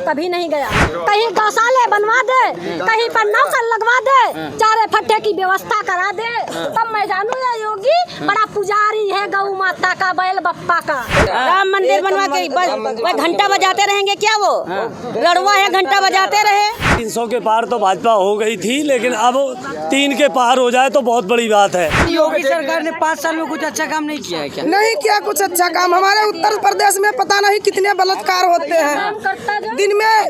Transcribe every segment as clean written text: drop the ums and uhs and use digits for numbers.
कभी नहीं गया। कहीं गौशाले बनवा दे, कहीं पर नौकर लगवा दे, चारे फट्टे की व्यवस्था करा दे, तब मैं जानू ये योगी बड़ा पुजारी है गौ माता का, बैल बप्पा का। राम मंदिर बनवा के घंटा बजाते रहेंगे क्या? वो लड़वा है, घंटा बजाते रहे। 300 के पार तो भाजपा हो गई थी, लेकिन अब 3 के पार हो जाए तो बहुत बड़ी बात है। योगी सरकार ने 5 साल में कुछ अच्छा काम नहीं किया है क्या? नहीं किया कुछ अच्छा काम। हमारे उत्तर प्रदेश में पता नहीं कितने बलात्कार होते हैं।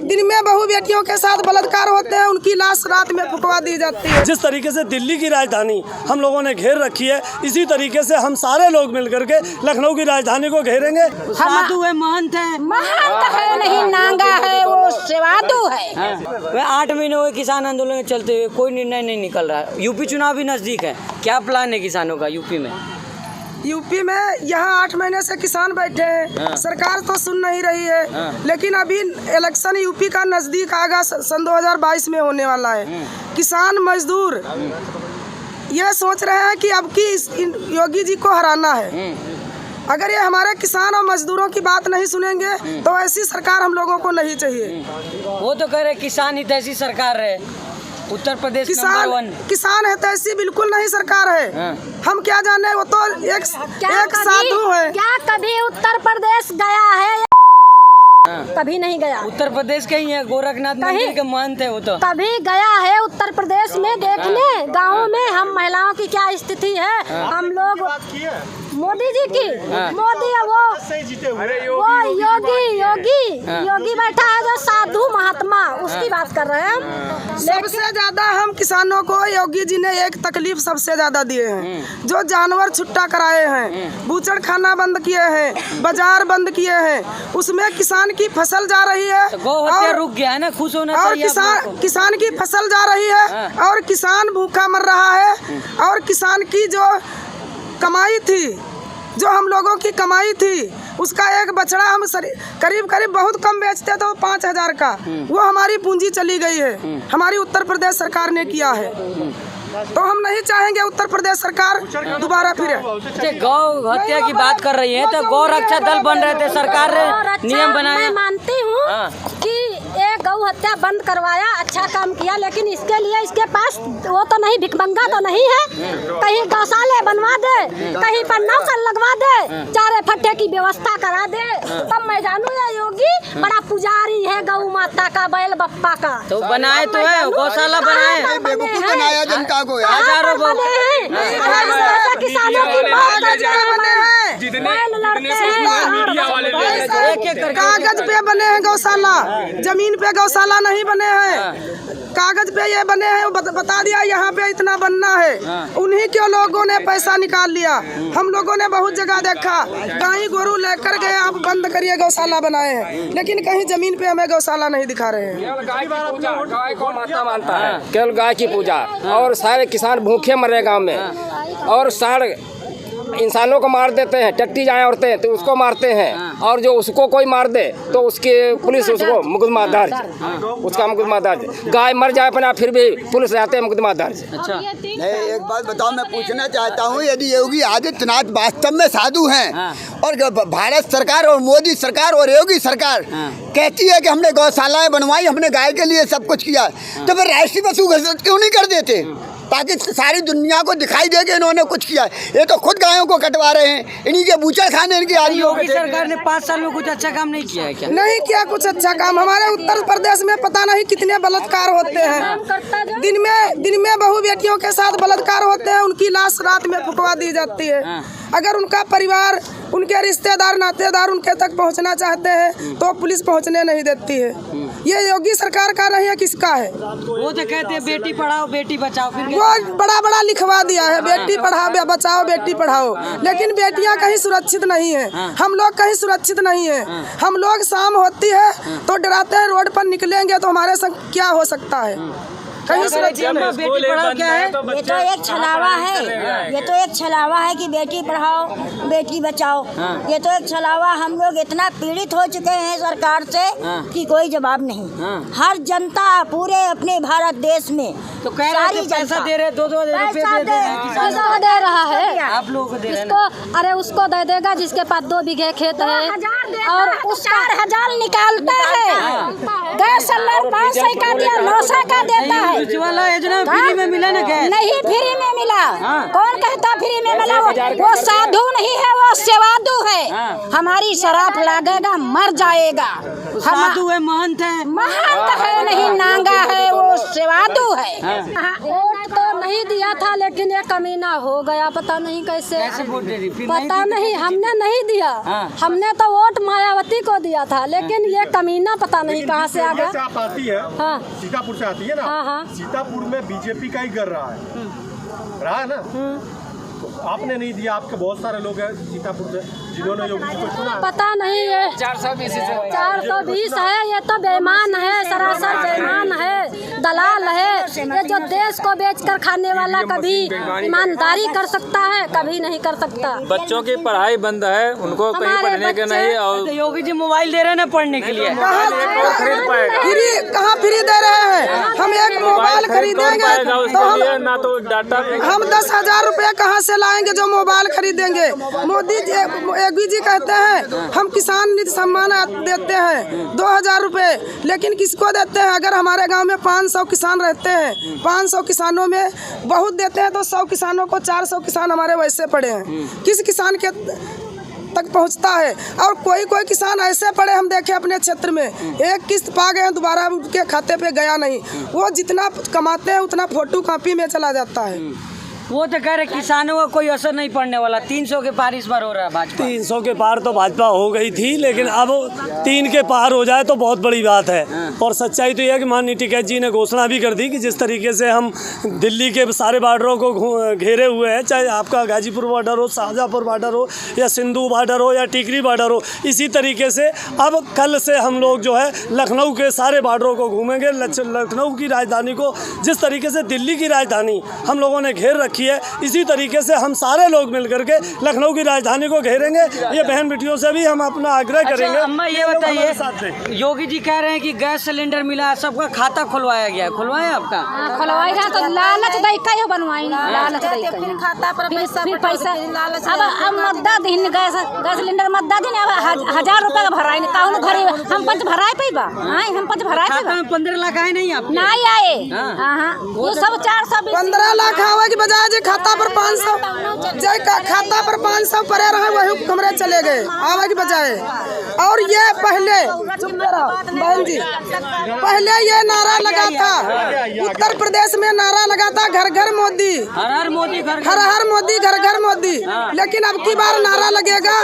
दिन में बहू बेटियों के साथ बलात्कार होते हैं, उनकी लाश रात में फुकवा दी जाती है। जिस तरीके से दिल्ली की राजधानी हम लोगों ने घेर रखी है, इसी तरीके से हम सारे लोग मिलकर के लखनऊ की राजधानी को घेरेंगे। साधु है, महंत है, महंत है नहीं, नांगा है, वो सेवादू है। 8 महीने हुए किसान आंदोलन चलते हुए, कोई निर्णय नहीं निकल रहा है। यूपी चुनाव भी नजदीक है, क्या प्लान है किसानों का यूपी में? यूपी में यहाँ 8 महीने से किसान बैठे हैं, सरकार तो सुन नहीं रही है। लेकिन अभी इलेक्शन यूपी का नजदीक आगा, सन 2022 में होने वाला है। किसान मजदूर ये सोच रहे हैं कि अब की योगी जी को हराना है। अगर ये हमारे किसान और मजदूरों की बात नहीं सुनेंगे तो ऐसी सरकार हम लोगों को नहीं चाहिए। वो तो कह रहे किसान हितैषी सरकार है, उत्तर प्रदेश किसान हितैषी बिल्कुल नहीं सरकार है। हम क्या जाने, वो तो एक साधु है। क्या कभी उत्तर प्रदेश गया है? कभी नहीं गया। उत्तर प्रदेश के ही है, गोरखनाथ मंदिर के महंत है वो तो। कभी गया है उत्तर प्रदेश में देखने, गाँव में हम महिलाओं की क्या स्थिति है। हम लोग मोदी जी की, मोदी वो योगी बैठा है जो साधु महात्मा, उसकी बात कर रहे हैं। सबसे ज्यादा हम किसानों को योगी जी ने एक तकलीफ सबसे ज्यादा दिए हैं, जो जानवर छुट्टा कराए हैं, बूचड़ खाना बंद किए हैं, बाजार बंद किए हैं, उसमें किसान की फसल जा रही है और रुक गया है ना, खुश होना चाहिए। और किसान की फसल जा रही है और किसान भूखा मर रहा है। और किसान की जो कमाई थी, जो हम लोगों की कमाई थी, उसका एक बछड़ा हम करीब बहुत कम बेचते तो 5000 का, वो हमारी पूंजी चली गई है। हमारी उत्तर प्रदेश सरकार ने किया है, तो हम नहीं चाहेंगे उत्तर प्रदेश सरकार दोबारा फिरे। गौ हत्या की बात कर रही है, तो गौ रक्षा दल बन रहे थे, सरकार ने नियम बनाया। मैं मानती हूँ कि एक गौ हत्या बंद करवाया, अच्छा काम किया, लेकिन इसके लिए इसके पास वो तो नहीं, भिखमंगा तो नहीं है। कहीं गौशाले बनवा दे, कहीं पर नौकर लगवा दे, चारे फट्टे की व्यवस्था करा दे, तब मैं जानू ये योगी बड़ा पुजारी है गौ माता का, बैल बप्पा का। तो बनाए तो है, गौशाला बनाए, बेवकूफ बनाया जनता को। हजारों किसानों की कागज पे बने हैं गौशाला, जमीन पे गौशाला नहीं बने हैं। कागज पे ये बने हैं, बता दिया यहाँ पे इतना बनना है। उन्हीं के लोगों ने पैसा निकाल लिया। हम लोगों ने बहुत जगह देखा, गाय गोरू लेकर गए, आप बंद करिए गौशाला बनाए हैं, लेकिन कहीं जमीन पे हमें गौशाला नहीं दिखा रहे हैं। गाय को माता मानता है, केवल गाय की पूजा, और सारे किसान भूखे मरे गाँव में, और सारे इंसानों को मार देते हैं। टट्टी जाए औरतें तो उसको मारते हैं, और जो उसको कोई मार दे तो उसकी पुलिस उसको मुकदमा दर्ज, उसका मुकदमा दर्ज। गाय मर जाए अपना फिर भी पुलिस रहते हैं, मुकदमा दर्ज। अच्छा नहीं, एक बात बताओ, मैं पूछना चाहता हूँ, यदि योगी आदित्यनाथ वास्तव में साधु हैं और भारत सरकार और मोदी सरकार और योगी सरकार कहती है कि हमने गौशालाएं बनवाई, हमने गाय के लिए सब कुछ किया, तो फिर राष्ट्रीय पशु घोषित क्यों नहीं कर देते, ताकि सारी दुनिया को दिखाई दे कि इन्होंने कुछ किया। ये तो खुद गायों को कटवा रहे हैं, इन्हीं के बूचड़ खाने इनकी आदमी। योगी सरकार ने 5 साल में कुछ अच्छा काम नहीं किया है क्या? नहीं किया कुछ अच्छा काम। हमारे उत्तर प्रदेश में पता नहीं कितने बलात्कार होते हैं। दिन में बहू बेटियों के साथ बलात्कार होते हैं, उनकी लाश रात में फुकवा दी जाती है। अगर उनका परिवार, उनके रिश्तेदार नातेदार उनके तक पहुंचना चाहते हैं तो पुलिस पहुंचने नहीं देती है। ये योगी सरकार का नहीं है, किसका है? वो तो कहते हैं बेटी पढ़ाओ बेटी बचाओ, फिर वो बड़ा लिखवा दिया है, बेटी पढ़ाओ बचाओ बेटी पढ़ाओ, लेकिन बेटियां कहीं सुरक्षित नहीं है। हम लोग कहीं सुरक्षित नहीं है। हम लोग शाम होती है तो डराते हैं, रोड पर निकलेंगे तो हमारे संग क्या हो सकता है। कहीं सुरक्षा नहीं। बेटी पढ़ाओ क्या है? ये तो एक छलावा है, ये तो एक छलावा है कि बेटी पढ़ाओ बेटी बचाओ। ये तो एक छलावा, हम लोग इतना पीड़ित हो चुके हैं सरकार से कि कोई जवाब नहीं। हर जनता पूरे अपने भारत देश में तो कह रहे थे पैसा दे रहे, 2-2 रुपए पैसा दे रहा है आप लोगों को दे रहे हैं इसको। अरे उसको दे देगा जिसके पास 2 बीघे खेत है और उसका 4,000 निकालता है। गैस सिलेंडर 500 का दिया, 900 का देता है। वाला योजना फ्री में मिला ना गैस? नहीं फ्री में मिला। कौन कहता फ्री में मिला? वो साधु नहीं है, वो सेवादु है। हमारी शराब लागेगा मर जाएगा। साधु है, महंत है? महंत है नहीं, नांगा है, वो सेवादु है। वोट तो नहीं दिया था लेकिन ये कमीना हो गया, पता नहीं कैसे। वोट दे दी? पता नहीं, हमने नहीं दिया। हमने तो वोट मायावती को दिया था, लेकिन ये कमीना पता नहीं कहाँ से आ गया। आप आती है, हाँ। सीतापुर से आती है ना? हाँ। सीतापुर में बीजेपी का ही कर रहा है ना? तो आपने नहीं दिया, आपके बहुत सारे लोग हैं सीतापुर से जिन्होंने योगी जी को चुना। पता नहीं ये 420 है, ये तो बेईमान है, सरासर बेईमान है, दलाल है। ये जो देश को बेचकर खाने वाला कभी ईमानदारी कर सकता है, कभी नहीं कर सकता। बच्चों की पढ़ाई बंद है, उनको कहीं पढ़ने का नहीं। और योगी जी मोबाइल दे रहे हैं ना पढ़ने के लिए? फ्री कहाँ फ्री दे रहे हैं? हम एक मोबाइल खरीदेंगे तो ना तो डाटा हम 10,000 रुपया कहाँ से लाएंगे जो मोबाइल खरीदेंगे? मोदी जी, योगी जी कहते हैं हम किसान निधि सम्मान देते हैं 2,000 रुपए, लेकिन किसको देते हैं? अगर हमारे गांव में 500 किसान रहते हैं, 500 किसानों में बहुत देते हैं तो 100 किसानों को 400 किसान हमारे वैसे पड़े हैं। किस किसान के तक पहुंचता है? और कोई किसान ऐसे पड़े हम देखे अपने क्षेत्र में, एक किस्त पा गए हैं, दोबारा उनके खाते पे गया नहीं। वो जितना कमाते हैं उतना फोटो कॉपी में चला जाता है। वो तो कह रहे किसानों का कोई असर नहीं पड़ने वाला। 300 के पार इस बार हो रहा है भाजपा। 300 के पार तो भाजपा हो गई थी, लेकिन अब 3 के पार हो जाए तो बहुत बड़ी बात है। और सच्चाई तो यह है कि माननीय टिकैत जी ने घोषणा भी कर दी कि जिस तरीके से हम दिल्ली के सारे बॉर्डरों को घेरे हुए हैं, चाहे आपका गाजीपुर बॉर्डर हो, शाहजहाँपुर बॉर्डर हो, या सिंधु बॉर्डर हो, या टिकरी बॉर्डर हो, इसी तरीके से अब कल से हम लोग जो है लखनऊ के सारे बॉर्डरों को घूमेंगे। लखनऊ की राजधानी को जिस तरीके से दिल्ली की राजधानी हम लोगों ने घेर रखी है, इसी तरीके से हम सारे लोग मिलकर के लखनऊ की राजधानी को घेरेंगे। ये बहन बेटियों से भी हम अपना आग्रह करेंगे। अम्मा ये बताइए, योगी जी कह रहे हैं कि गैस सिलेंडर मिला, सबका खाता खुलवाया गया, खुलवाया आपका? खुलवाएगा तो लालच दई का बनवाएंगे, लालच दई का खाता पर पैसा। अब मद्दा दिन गैस सिलेंडर मद्दा दिन 1,000 रुपए का भराए नहीं ताऊ घरे हम 5 भराए पैबा। हम 5 भराए खाता में 15 लाख आए नहीं आप? नहीं आए। वो सब 420 15 लाख आवे की बजाय जे खाता पर 500 जय का खाता पर 500 पड़े रहे वही कमरे चले गए आवे की बजाय। और ये पहले बहन जी पहले ये नारा लगा था, उत्तर प्रदेश में नारा लगा था घर घर मोदी, हर हर मोदी, घर घर मोदी। लेकिन अब की बार नारा लगेगा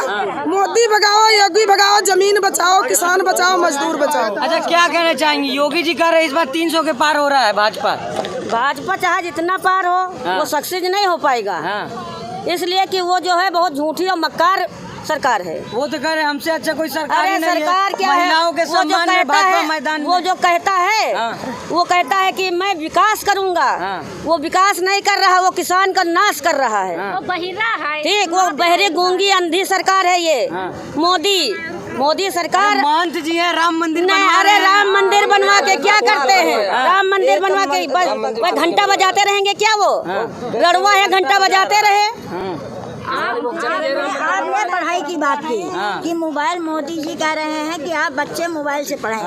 मोदी भगाओ, योगी भगाओ, जमीन बचाओ, किसान बचाओ, मजदूर बचाओ। अच्छा क्या कहना चाहेंगे? योगी जी कह रहे हैं इस बार 300 के पार हो रहा है भाजपा चाहे जितना पार हो वो सक्सेस नहीं हो पाएगा। इसलिए कि वो जो है बहुत झूठी और मक्कार सरकार है। वो तो कह रहे हमसे अच्छा कोई सरकार नहीं है। सरकार क्या है? महिलाओं के सम्मान में भाजपा मैदान में। वो जो कहता है वो कहता है कि मैं विकास करूंगा, वो विकास नहीं कर रहा, वो किसान का नाश कर रहा है। वो बहिरा है, ठीक, वो बहरी गूंगी अंधी सरकार है ये मोदी सरकार। महंत जी है, राम मंदिर नहीं, अरे राम मंदिर बनवा के क्या करते हैं? राम मंदिर बनवा के बस घंटा बजाते रहेंगे क्या? वो लड़वा है, घंटा बजाते रहे। आपने पढ़ाई की बात की कि मोबाइल मोदी जी कह रहे हैं कि आप बच्चे मोबाइल से पढ़ें।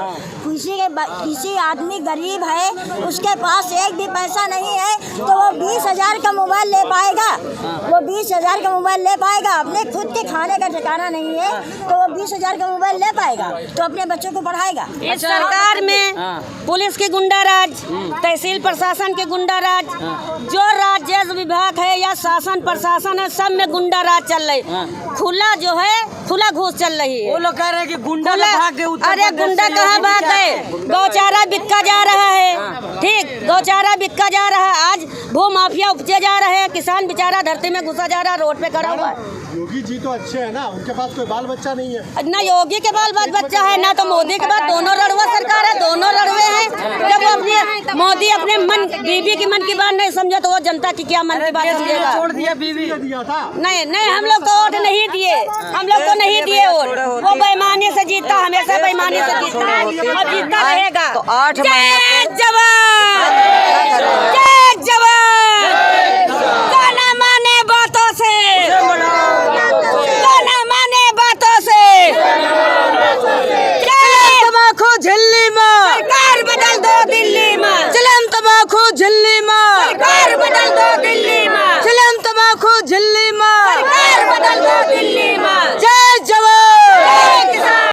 किसी आदमी गरीब है, उसके पास एक भी पैसा नहीं है तो वो 20,000 का मोबाइल ले पाएगा? वो 20,000 का मोबाइल ले पाएगा? अपने खुद के खाने का ठिकाना नहीं है तो वो 20,000 का मोबाइल ले पाएगा तो अपने बच्चों को पढ़ाएगा? इस सरकार में पुलिस के गुंडा राज, तहसील प्रशासन के गुंडा राज, जो राजस्व विभाग है या शासन प्रशासन है, सब में गुंडा राज चल रही। खुला जो है खुला घूस चल रही है। वो लोग कह रहे हैं कि गुंडा भाग गए। अरे गुंडा कहाँ भाग गए? गौचारा बिका जा रहा है, ठीक, गौचारा बिका जा रहा है। आज भू माफिया उपजे जा रहे हैं, किसान बेचारा धरती में घुसा जा रहा है, रोड पे खड़ा हुआ है। योगी जी तो अच्छे हैं ना, उनके पास कोई बाल बच्चा नहीं है। ना योगी के बाल बच्चा है ना तो मोदी के बाद, दोनों रड़ुआ सरकार है, दोनों रड़ुए हैं। जब वो अपने मोदी अपने मन बीबी की मन की बात नहीं समझे तो वो जनता की क्या मन की बात समझेगा। छोड़ दिया, बीवी दिया था। नहीं नहीं, हम लोग तो वोट नहीं दिए, हम लोग तो नहीं दिए वोट। वो बेईमानी से जीता, हमेशा बेईमानी से जीता और जीता रहेगा। तो 8 महीने